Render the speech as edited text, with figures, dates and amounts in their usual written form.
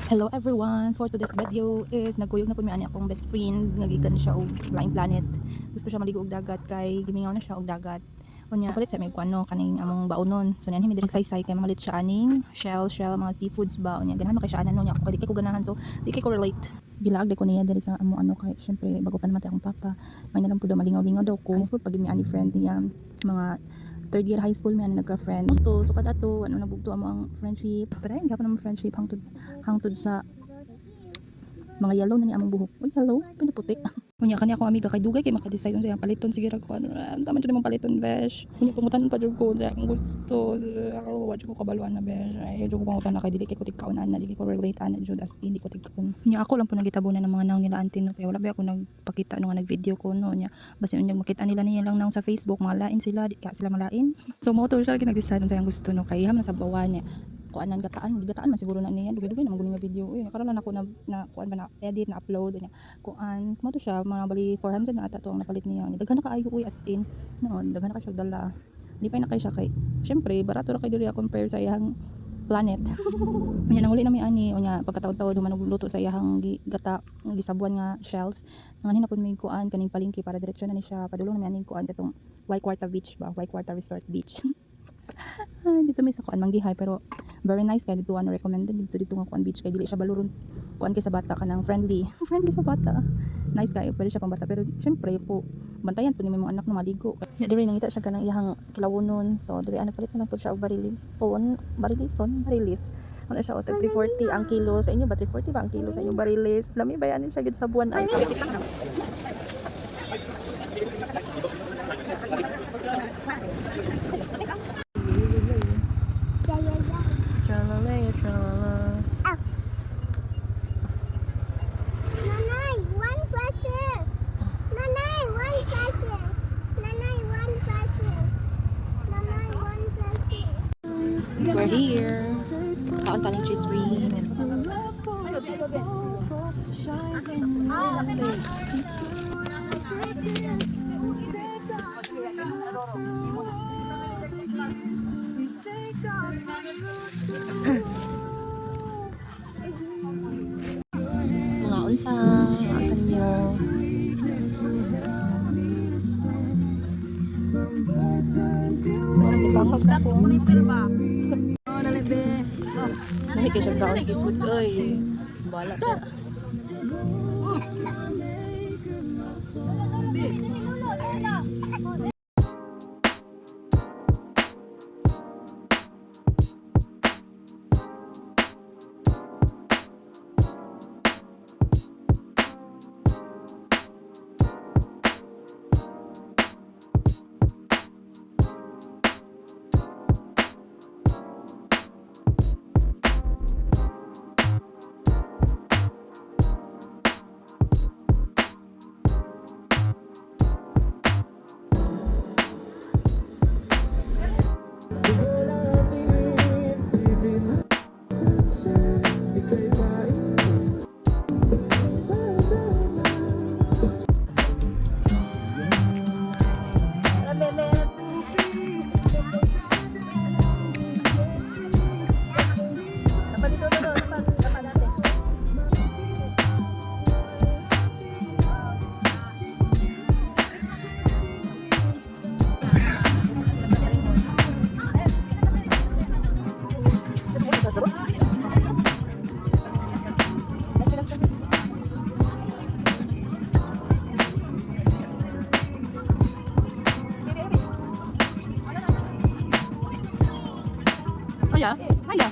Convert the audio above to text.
Hello everyone! For today's video is nagkuyog na po mi ani akong best friend nga gikan siya og Flying Planet. Gusto siya maligo og dagat kay gimingaw na siya og dagat. Unya palit sa may kuano kaning among baonon. So niyan himi diri saysay kay mamalit siya aning shell mga seafoods ba unya ganahan kay siya anan unya ako di kay ko ganahan so di kay ko relate. Gilaag ko niya diri sa amo ano kay syempre bago pa naman akong papa. May nalang pud malingaw-lingaw daw ko. So pag mi ani friend niya mga third year high school may nagka-friend to so kada to ano nabugto amo ang friendship pero hindi pa naman friendship hangtod sa mga yellow na ni among buhok. Uy, hello, pinaputi. Unya kani ako amiga kay dugay kay maka-decide unsa yang paliton sige ra ko ano tama jud mong paliton besh. Unya pangutan pa jud ko sa akong gusto. Ako wa jud ko kabaluan na besh. Ay jud ko pangutan na kay dili kay ko tigkaunan na dili ko relate ana jud as hindi ko tigkaon. Unya ako lang po nagitabunan ng mga naong nila auntie no kay wala ba ako nagpakita no nga nag-video ko no unya basta unya makita nila niya lang nang sa Facebook mga lain sila di ka sila malain. So mo to siya nag-decide unsa yang gusto no kay ham na sa bawan niya. Kuanan gataan man siguro na niya dugay-dugay na maguling nga video nakaroon na ako na kuan ba na edit na upload niya kuan mo to siya mga bali 400 na ata to ang napalit niya daghan na kaayo as in noon daghan na kay siya dala di pa na kay siya kay syempre barato ra kay diri compare sa iyang planet unya nanguli na may ani unya pagkataod-taod man luto sa iyang gata gisabuan nga shells ngani na pud may kuan kaning palengke para diretso na ni siya padulong na may aning kuan katong Waikwarta Beach ba Waikwarta Resort Beach dito may sa kuan manggihay pero very nice kay dito ano recommended dito nga kuan beach kay dili siya baluron kuan kay sa bata kanang friendly sa bata nice kayo pwede siya pang bata pero syempre po bantayan po ni mo anak na maligo diri nangita siya kanang iyang kilawonon so diri anak palit na po siya og barilis ano siya o 340 ang kilo sa inyo ba 340 ba ang kilo sa inyong barilis lami bayanin siya gid sa buwan ay we're here. Kaon taning cheese cream. Mga unta, akan nyo. Marami bangag na po. Mami kayo siyang kaon seafoods. Uy, bala ka. Aya. Aya.